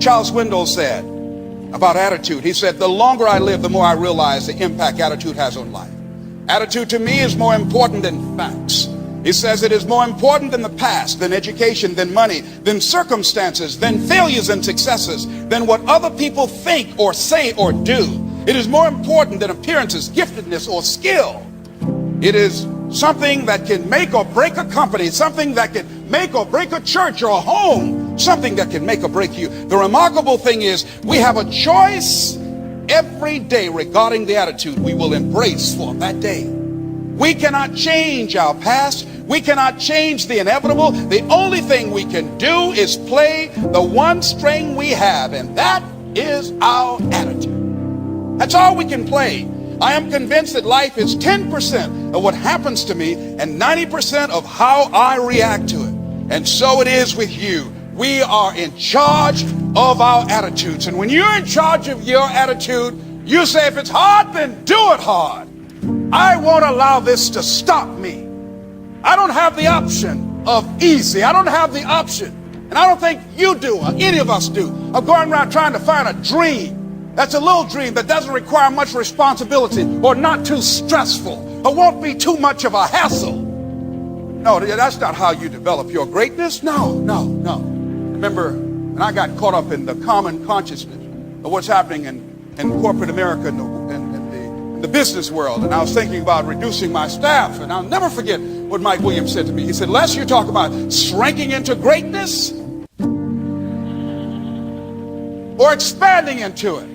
Charles Swindoll said about attitude. He said, the longer I live, the more I realize the impact attitude has on life. Attitude to me is more important than facts. He says it is more important than the past, than education, than money, than circumstances, than failures and successes, than what other people think or say or do. It is more important than appearances, giftedness, or skill. It is something that can make or break a company, something that can make or break a church or a home, something that can make or break you. The remarkable thing is we have a choice every day regarding the attitude we will embrace for that day. We cannot change our past. We cannot change the inevitable. The only thing we can do is play the one string we have, and that is our attitude. That's all we can play. I am convinced that life is 10% of what happens to me and 90% of how I react to it. And so it is with you. We are in charge of our attitudes. And when you're in charge of your attitude, you say, if it's hard, then do it hard. I won't allow this to stop me. I don't have the option of easy. I don't have the option, and I don't think you do or any of us do, of going around trying to find a dream that's a little dream that doesn't require much responsibility or not too stressful or won't be too much of a hassle. No, that's not how you develop your greatness. No. Remember, when I got caught up in the common consciousness of what's happening in corporate America and the business world, and I was thinking about reducing my staff, and I'll never forget what Mike Williams said to me. He said, "Les, you talk about shrinking into greatness or expanding into it.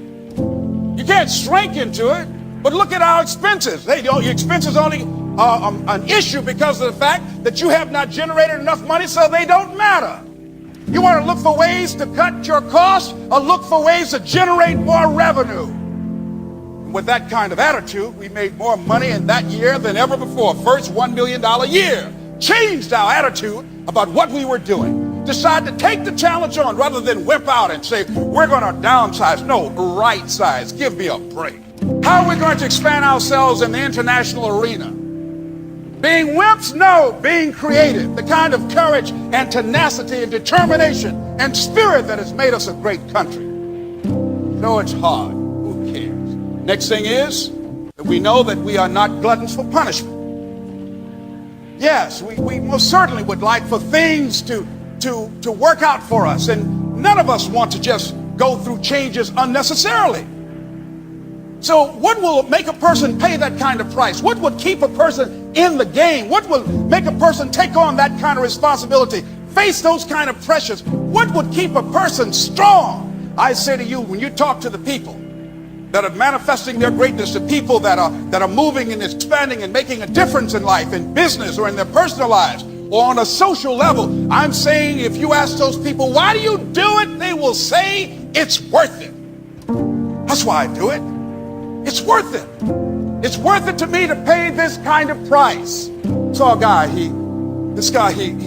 You can't shrink into it, but look at our expenses. Your expenses only are an issue because of the fact that you have not generated enough money, so they don't matter. You want to look for ways to cut your costs or look for ways to generate more revenue." With that kind of attitude, we made more money in that year than ever before. First $1 million year. Changed our attitude about what we were doing. Decided to take the challenge on rather than whip out and say, we're going to downsize. No, right size. Give me a break. How are we going to expand ourselves in the international arena? Being wimps? No, being creative. The kind of courage and tenacity and determination and spirit that has made us a great country. No, it's hard. Who cares? Next thing is that we know that we are not gluttons for punishment. Yes, we most certainly would like for things to work out for us, and none of us want to just go through changes unnecessarily. So what will make a person pay that kind of price? What would keep a person in the game? What will make a person take on that kind of responsibility, face those kind of pressures? What would keep a person strong? I say to you, when you talk to the people that are manifesting their greatness, the people that are moving and expanding and making a difference in life, in business or in their personal lives or on a social level, I'm saying if you ask those people, why do you do it? They will say, it's worth it. That's why I do it. It's worth it. It's worth it to me to pay this kind of price. Saw a guy, he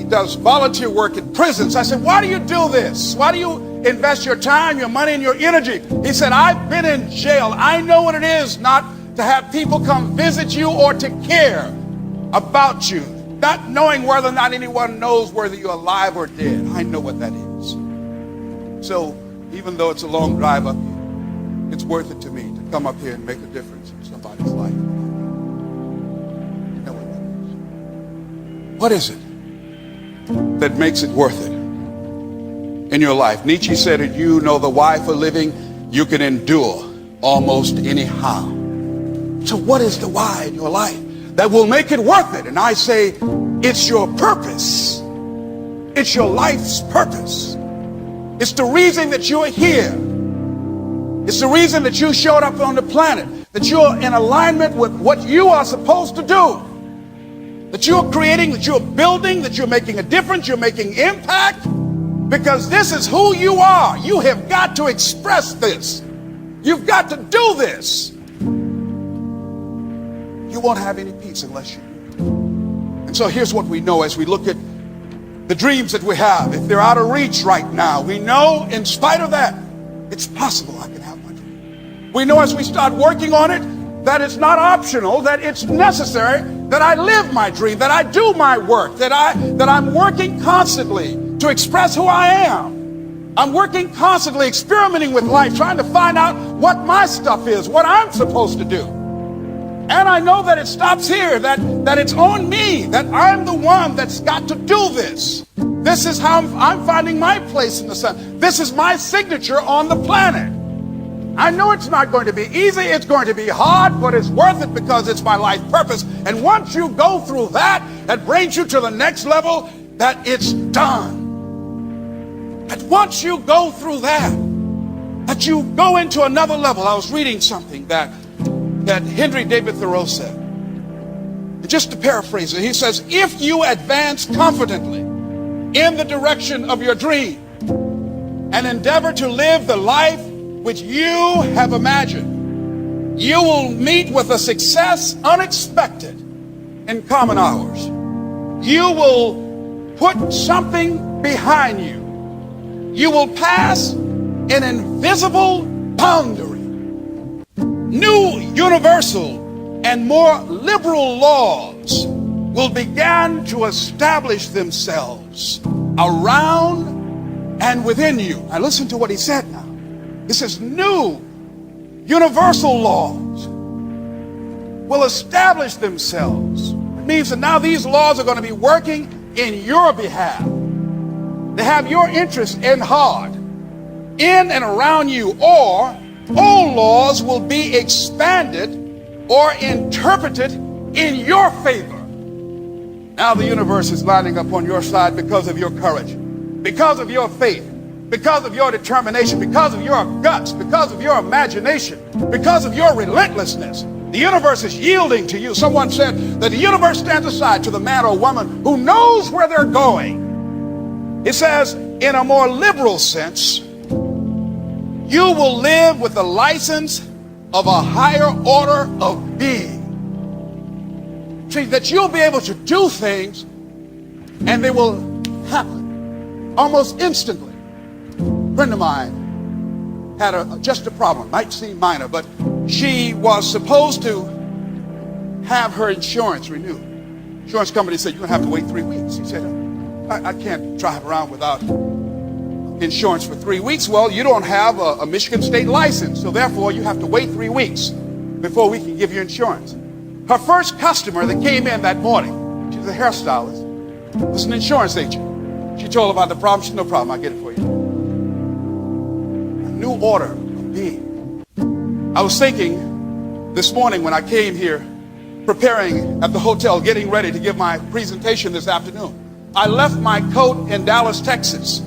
does volunteer work in prisons. I said, why do you do this? Why do you invest your time, your money, and your energy? He said, I've been in jail. I know what it is not to have people come visit you or to care about you, not knowing whether or not anyone knows whether you're alive or dead. I know what that is. So even though it's a long drive up here, it's worth it to me to come up here and make a difference in somebody's life. You know what that is. What is it that makes it worth it in your life? Nietzsche said, if you know the why for living, you can endure almost anyhow. So what is the why in your life that will make it worth it? And I say, it's your purpose. It's your life's purpose. It's the reason that you're here. It's the reason that you showed up on the planet, that you're in alignment with what you are supposed to do, that you're creating, that you're building, that you're making a difference, you're making impact, because this is who you are. You have got to express this. You've got to do this. You won't have any peace unless you do. And so here's what we know as we look at the dreams that we have. If they're out of reach right now, we know in spite of that, it's possible I can have my dream. We know as we start working on it, that it's not optional, that it's necessary, that I live my dream, that I do my work, that I'm working constantly to express who I am. I'm working constantly, experimenting with life, trying to find out what my stuff is, what I'm supposed to do. And I know that it stops here, that it's on me, that I'm the one that's got to do this. This is how I'm finding my place in the sun. This is my signature on the planet. I know it's not going to be easy. It's going to be hard, but it's worth it because it's my life purpose. And once you go through that, that brings you to the next level, that it's done. And once you go through that you go into another level. I was reading something that Henry David Thoreau said. And just to paraphrase it, he says, if you advance confidently in the direction of your dream and endeavor to live the life which you have imagined, you will meet with a success unexpected in common hours. You will put something behind you. You will pass an invisible boundary. New, universal, and more liberal laws will begin to establish themselves around and within you. Now listen to what he said now. He says new, universal laws will establish themselves. It means that now these laws are going to be working in your behalf. They have your interest in heart, in and around you, or old laws will be expanded or interpreted in your favor. Now the universe is lining up on your side because of your courage, because of your faith, because of your determination, because of your guts, because of your imagination, because of your relentlessness. The universe is yielding to you. Someone said that the universe stands aside to the man or woman who knows where they're going. It says, in a more liberal sense, you will live with the license of a higher order of being. See, that you'll be able to do things and they will happen almost instantly. A friend of mine had just a problem, might seem minor, but she was supposed to have her insurance renewed. Insurance company said, you're going to have to wait 3 weeks. He said, I can't drive around without insurance for 3 weeks. Well, you don't have a Michigan state license, so therefore you have to wait 3 weeks before we can give you insurance. Her first customer that came in that morning, she's a hairstylist, was an insurance agent. She told her about the problem. She said, no problem, I'll get it for you. A new order of being. I was thinking this morning when I came here, preparing at the hotel, getting ready to give my presentation this afternoon. I left my coat in Dallas, Texas.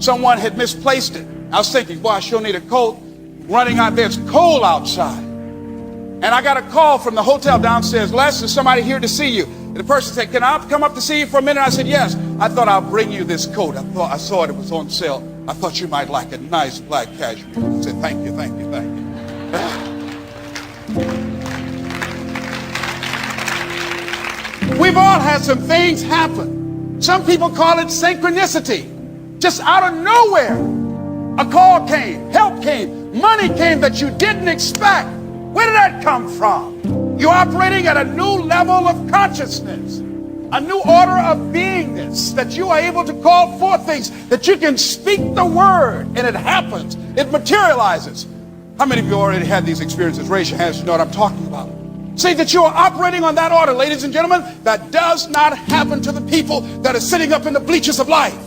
Someone had misplaced it. I was thinking, boy, I sure need a coat. Running out there, it's cold outside. And I got a call from the hotel downstairs. Les, there's somebody here to see you. And the person said, can I come up to see you for a minute? I said, yes. I thought I'll bring you this coat. I saw it was on sale. I thought you might like a nice black cashmere. I said, thank you, thank you, thank you. We've all had some things happen. Some people call it synchronicity. Just out of nowhere, a call came, help came, money came that you didn't expect. Where did that come from? You're operating at a new level of consciousness, a new order of beingness, that you are able to call forth things, that you can speak the word and it happens, it materializes. How many of you already had these experiences? Raise your hands, you know what I'm talking about. See that you are operating on that order, ladies and gentlemen. That does not happen to the people that are sitting up in the bleachers of life.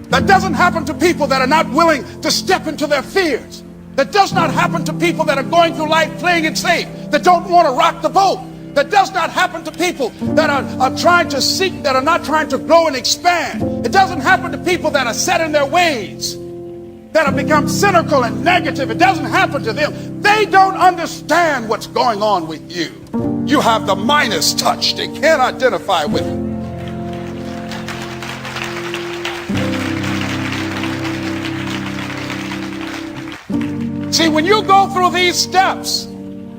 That doesn't happen to people that are not willing to step into their fears. That does not happen to people that are going through life playing it safe, that don't want to rock the boat. That does not happen to people that are trying to seek, that are not trying to grow and expand. It doesn't happen to people that are set in their ways, that have become cynical and negative. It doesn't happen to them. They don't understand what's going on with you. You have the Midas touch. They can't identify with it. See, when you go through these steps,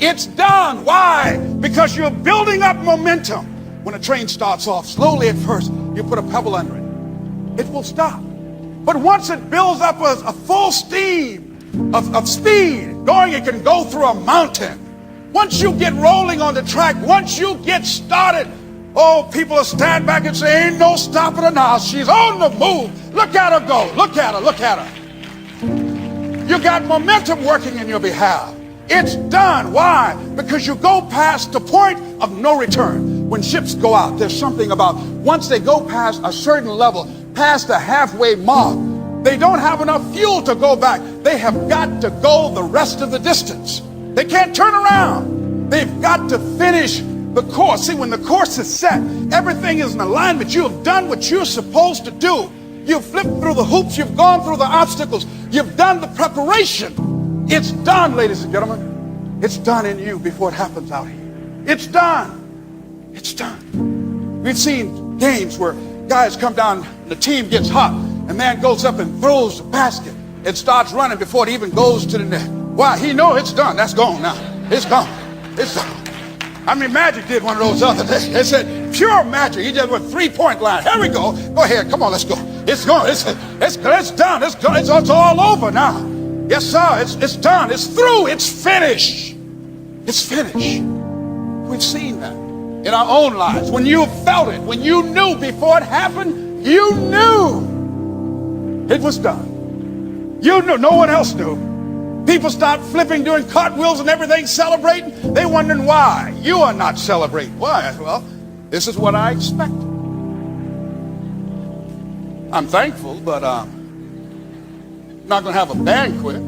it's done. Why? Because you're building up momentum. When a train starts off slowly at first, you put a pebble under it. It will stop. But once it builds up a full steam of speed going, it can go through a mountain. Once you get rolling on the track, once you get started, Oh, people will stand back and say, ain't no stopping her now. She's on the move. Look at her go. Look at her. Look at her. You got momentum working in your behalf. It's done. Why? Because you go past the point of no return. When ships go out, there's something about once they go past a certain level, past the halfway mark, they don't have enough fuel to go back. They have got to go the rest of the distance. They can't turn around. They've got to finish the course. See, when the course is set, everything is in alignment. You have done what you're supposed to do. You've flipped through the hoops. You've gone through the obstacles. You've done the preparation. It's done, ladies and gentlemen. It's done in you before it happens out here. It's done. It's done. We've seen games where guys come down and the team gets hot. And man goes up and throws the basket and starts running before it even goes to the net. Why? He knows it's done. That's gone now. It's gone. It's done. I mean, Magic did one of those other days. They said, pure magic. He just went 3-point line. Here we go. Go ahead. Come on, let's go. It's gone. It's done. It's all over now. Yes, sir. It's done. It's through. It's finished. It's finished. We've seen that in our own lives. When you felt it, when you knew before it happened, you knew it was done. You knew. No one else knew. People start flipping, doing cartwheels and everything, celebrating. They wondering why you are not celebrating. Why? Well, this is what I expected. I'm thankful, but I'm not going to have a banquet.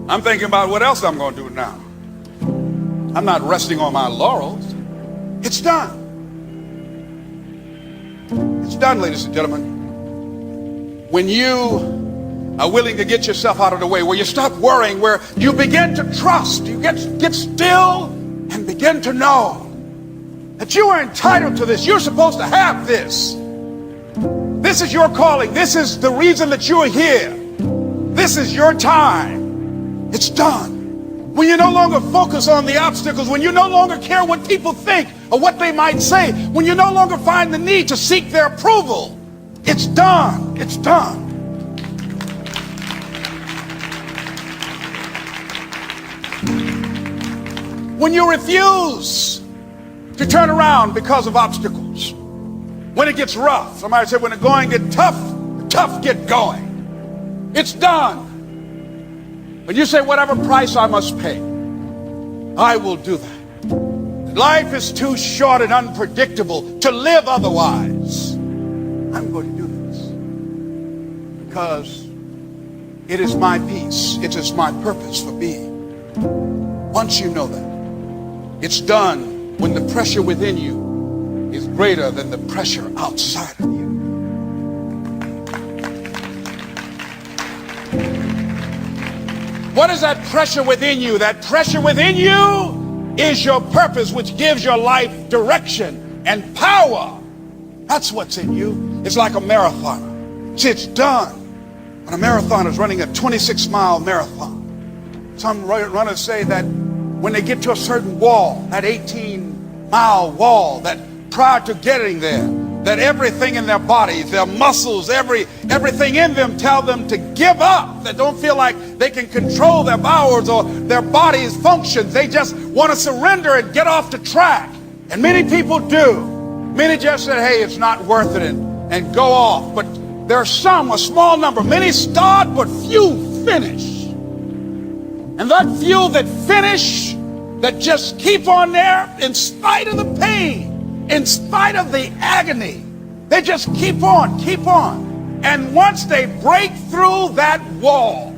I'm thinking about what else I'm going to do now. I'm not resting on my laurels. It's done. It's done, ladies and gentlemen. When you are willing to get yourself out of the way, where you stop worrying, where you begin to trust, you get still and begin to know that you are entitled to this. You're supposed to have this. This is your calling. This is the reason that you are here. This is your time. It's done. When you no longer focus on the obstacles, when you no longer care what people think or what they might say, when you no longer find the need to seek their approval, it's done. It's done. When you refuse to turn around because of obstacles, when it gets rough, somebody said when the going gets tough, the tough get going. It's done. When you say whatever price I must pay, I will do that. Life is too short and unpredictable to live otherwise. I'm going to do this because it is my peace. It is my purpose for being. Once you know that, it's done when the pressure within you is greater than the pressure outside of you. What is that pressure within you? That pressure within you is your purpose, which gives your life direction and power. That's what's in you. It's like a marathoner. See, it's done. When a marathoner is running a 26-mile marathon, some runners say that when they get to a certain wall, that 18-mile wall, that prior to getting there, that everything in their bodies, their muscles, everything in them tell them to give up. They don't feel like they can control their bowels or their body's functions. They just want to surrender and get off the track. And many people do. Many just said, hey, it's not worth it, and go off. But there are some, a small number, many start, but few finish. And that few that finish, that just keep on there in spite of the pain, in spite of the agony, they just keep on, keep on. And once they break through that wall,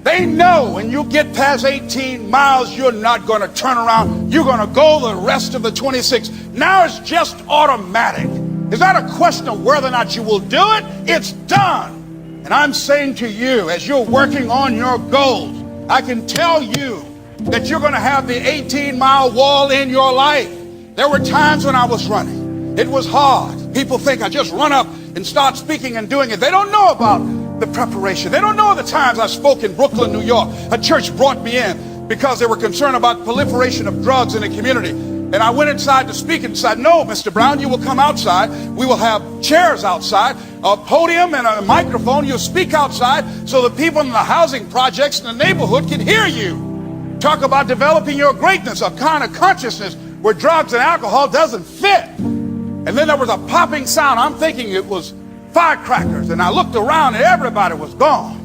they know when you get past 18 miles, you're not going to turn around. You're going to go the rest of the 26. Now it's just automatic. It's not a question of whether or not you will do it. It's done. And I'm saying to you, as you're working on your goals, I can tell you that you're going to have the 18-mile wall in your life. There were times when I was running. It was hard. People think I just run up and start speaking and doing it. They don't know about the preparation. They don't know the times I spoke in Brooklyn, New York. A church brought me in because they were concerned about proliferation of drugs in the community. And I went inside to speak and said, no, Mr. Brown, you will come outside. We will have chairs outside, a podium and a microphone. You'll speak outside so the people in the housing projects in the neighborhood can hear you. talk about developing your greatness, a kind of consciousness where drugs and alcohol doesn't fit. And then there was a popping sound. I'm thinking it was firecrackers, and I looked around and everybody was gone.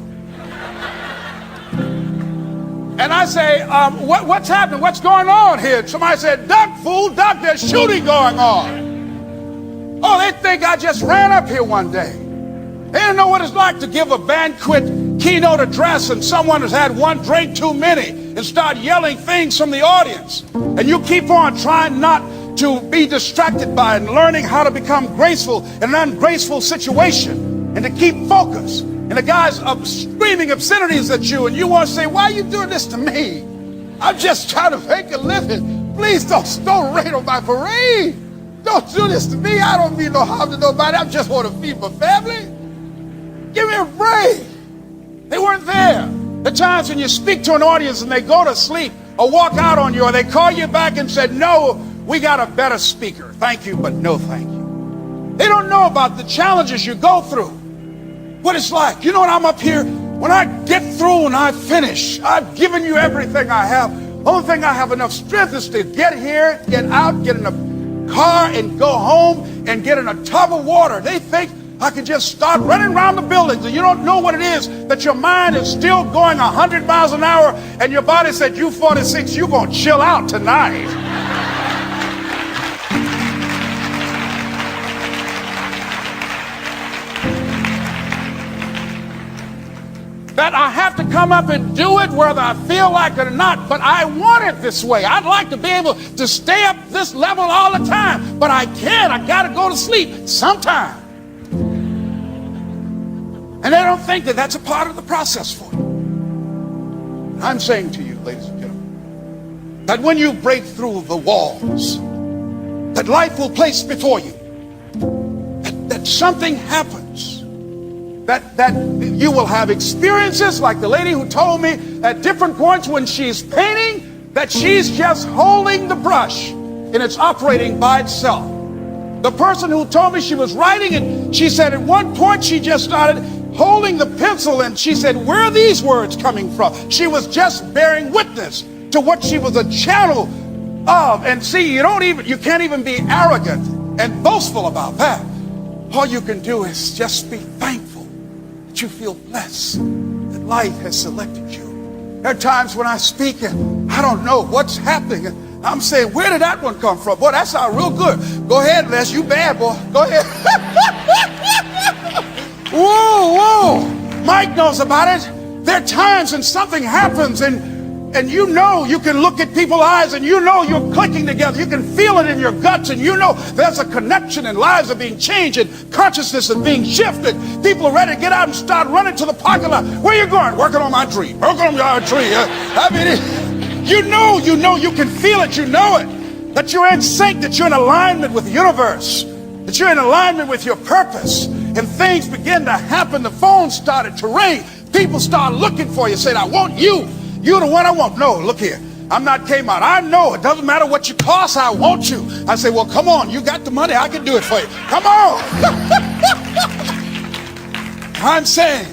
And I say, what's happening? What's going on here? Somebody said, duck, fool, duck, there's shooting going on. Oh, they think I just ran up here one day. They don't know what it's like to give a banquet keynote address and someone has had one drink too many and start yelling things from the audience. And you keep on trying not to be distracted by it and learning how to become graceful in an ungraceful situation and to keep focus. And the guy's screaming obscenities at you, and you want to say, why are you doing this to me? I'm just trying to make a living. Please don't rain on my parade. Don't do this to me. I don't mean no harm to nobody. I just want to feed my family. Give me a break. They weren't there. The times when you speak to an audience and they go to sleep or walk out on you, or they call you back and said, no, we got a better speaker. Thank you, but no thank you. They don't know about the challenges you go through. What it's like. You know what? I'm up here. When I get through and I finish, I've given you everything I have. Only thing I have enough strength is to get here, get out, get in a car and go home and get in a tub of water. They think I can just start running around the buildings, and you don't know what it is, that your mind is still going 100 miles an hour and your body said, you 46, you're going to chill out tonight. That I have to come up and do it whether I feel like it or not, but I want it this way. I'd like to be able to stay up this level all the time, but I can't. I got to go to sleep sometime. And they don't think that that's a part of the process for you. I'm saying to you, ladies and gentlemen, that when you break through the walls that life will place before you, that something happens. That you will have experiences like the lady who told me at different points when she's painting that she's just holding the brush and it's operating by itself. The person who told me she was writing and she said at one point she just started holding the pencil and she said, where are these words coming from? She was just bearing witness to what she was a channel of. And see, you can't even be arrogant and boastful about that. All you can do is just be thankful. You feel blessed that life has selected you. There are times when I speak and I don't know what's happening. And I'm saying, where did that one come from? Boy, that sounds real good. Go ahead, Les. You bad, boy. Go ahead. Whoa. Mike knows about it. There are times when something happens and you know you can look at people's eyes and you know you're clicking together. You can feel it in your guts and you know there's a connection and lives are being changed and consciousness is being shifted. People are ready to get out and start running to the parking lot. Where you going? Working on my dream. Working on my dream. I mean, you know, you can feel it. You know it. That you're in sync, that you're in alignment with the universe, that you're in alignment with your purpose. And things begin to happen. The phone started to ring. People start looking for you, saying, I want you. You're the one I want. No, look here. I'm not came out. I know it doesn't matter what you cost. I want you. I say, well, come on. You got the money. I can do it for you. Come on. I'm saying,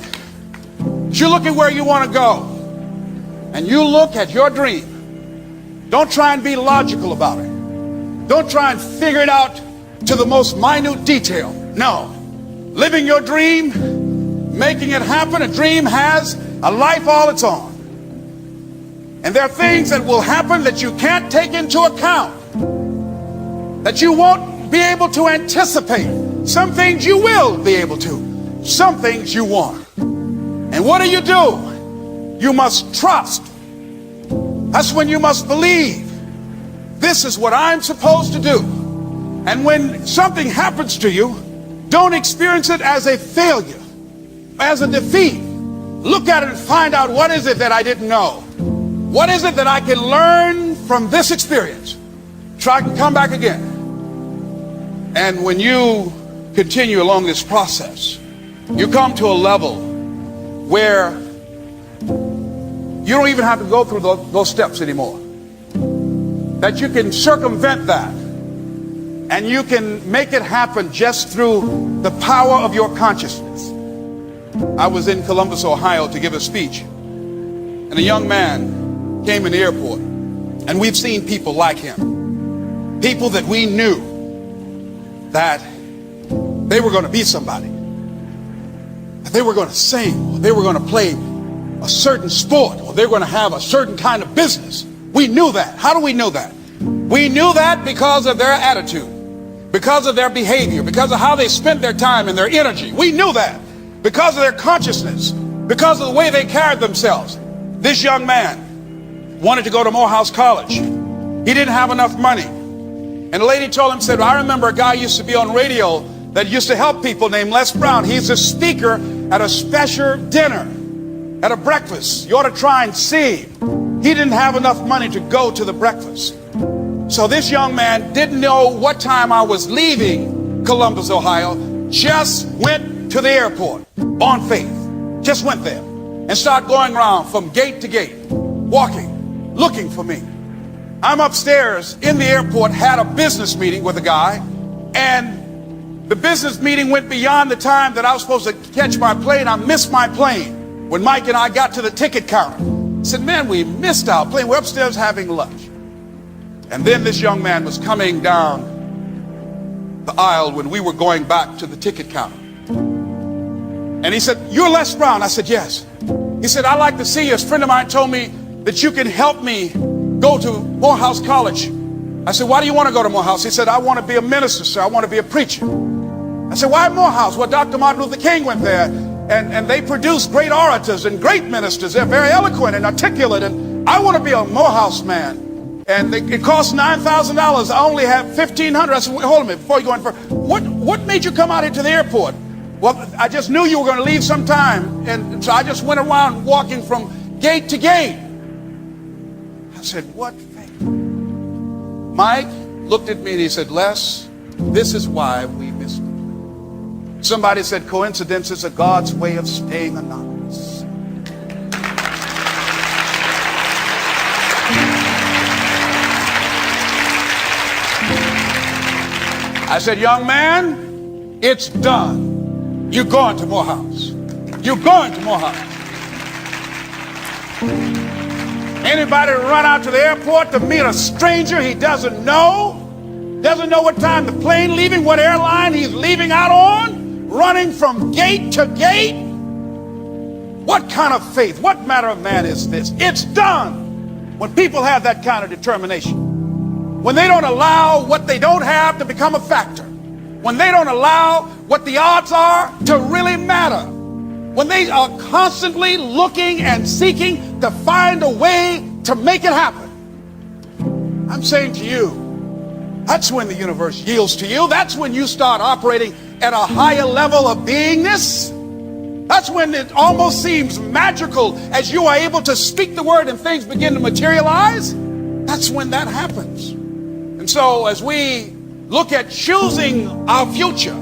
you look at where you want to go and you look at your dream. Don't try and be logical about it. Don't try and figure it out to the most minute detail. No. Living your dream, making it happen. A dream has a life all its own. And there are things that will happen that you can't take into account, that you won't be able to anticipate. Some things you will be able to. Some things you won't. And what do? You must trust. That's when you must believe. This is what I'm supposed to do. And when something happens to you, don't experience it as a failure, as a defeat. Look at it and find out, what is it that I didn't know? What is it that I can learn from this experience? Try to come back again. And when you continue along this process, you come to a level where you don't even have to go through those steps anymore. That you can circumvent that. And you can make it happen just through the power of your consciousness. I was in Columbus, Ohio to give a speech. And a young man came in the airport, and we've seen people like him, people that we knew that they were going to be somebody, that they were going to sing, or they were going to play a certain sport, or they were going to have a certain kind of business. We knew that. How do we know that? We knew that because of their attitude, because of their behavior, because of how they spent their time and their energy. We knew that because of their consciousness, because of the way they carried themselves. This young man wanted to go to Morehouse College. He didn't have enough money. And the lady told him, said, I remember a guy used to be on radio that used to help people named Les Brown. He's a speaker at a special dinner, at a breakfast. You ought to try and see. He didn't have enough money to go to the breakfast. So this young man didn't know what time I was leaving Columbus, Ohio, just went to the airport on faith. Just went there and started going around from gate to gate, walking, looking for me. I'm upstairs in the airport, had a business meeting with a guy, and the business meeting went beyond the time that I was supposed to catch my plane. I missed my plane. When Mike and I got to the ticket counter, I said, man, we missed our plane. We're upstairs having lunch. And then this young man was coming down the aisle when we were going back to the ticket counter. And he said, you're Les Brown? I said, yes. He said, I'd like to see you. A friend of mine told me that you can help me go to Morehouse College. I said, why do you want to go to Morehouse? He said, I want to be a minister, sir. I want to be a preacher. I said, why Morehouse? Well, Dr. Martin Luther King went there, and they produce great orators and great ministers. They're very eloquent and articulate, and I want to be a Morehouse man. And it costs $9,000. I only have $1,500. I said, wait, hold a minute, before you go in further, what made you come out here to the airport? Well, I just knew you were going to leave sometime, and so I just went around walking from gate to gate. I said, what faith? Mike looked at me and he said, Les, this is why we missed the plane. Somebody said coincidences are God's way of staying anonymous. I said, young man, it's done. You're going to Morehouse. You're going to Morehouse. Anybody run out to the airport to meet a stranger he doesn't know what time the plane leaving, what airline he's leaving out on, running from gate to gate? What kind of faith, what manner of man is this? It's done when people have that kind of determination. When they don't allow what they don't have to become a factor. When they don't allow what the odds are to really matter. When they are constantly looking and seeking to find a way to make it happen. I'm saying to you, that's when the universe yields to you. That's when you start operating at a higher level of beingness. That's when it almost seems magical as you are able to speak the word and things begin to materialize. That's when that happens. And so as we look at choosing our future,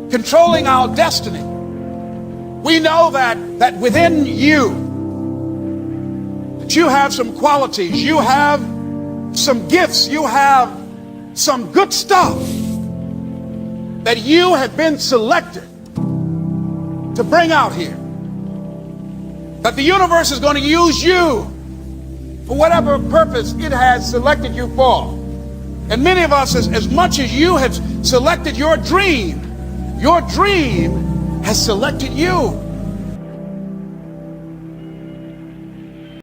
controlling our destiny, we know that within you, that you have some qualities, you have some gifts, you have some good stuff that you have been selected to bring out here. That the universe is going to use you for whatever purpose it has selected you for. And many of us, as much as you have selected your dream has selected you.